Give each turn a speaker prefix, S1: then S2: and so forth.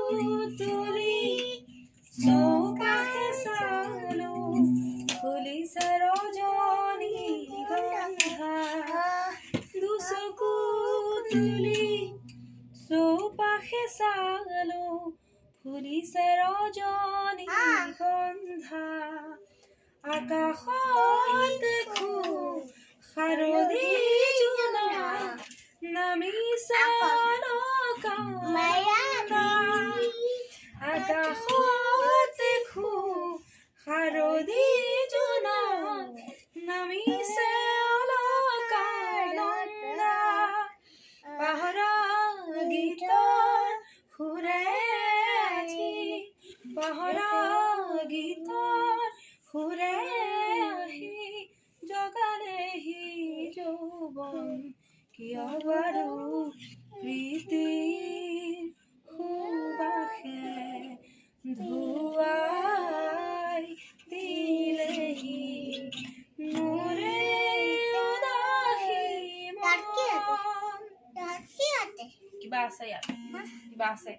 S1: তুলি চৌপাশে চালো ফুলিছে ৰজনীগন্ধা দুচকু তুলি চৌপাশে চালো ফুলিছে ৰজনীগন্ধা আকাশত দেখো শাৰদী জোনা নামিছে আকাশত দেখো শাৰদী জোনা নামিছে অলকানন্দা পাহৰা গীতৰ সুৰে আজি পাহৰা গীতৰ সুৰে আহি জগালেহি যৌৱন কিয় বাৰু প্ৰীতিৰ সুবাসে ধুৱাই দিলেহি মোৰে উদাসী মন। কিবা আছে ইয়াত, কিবা আছে।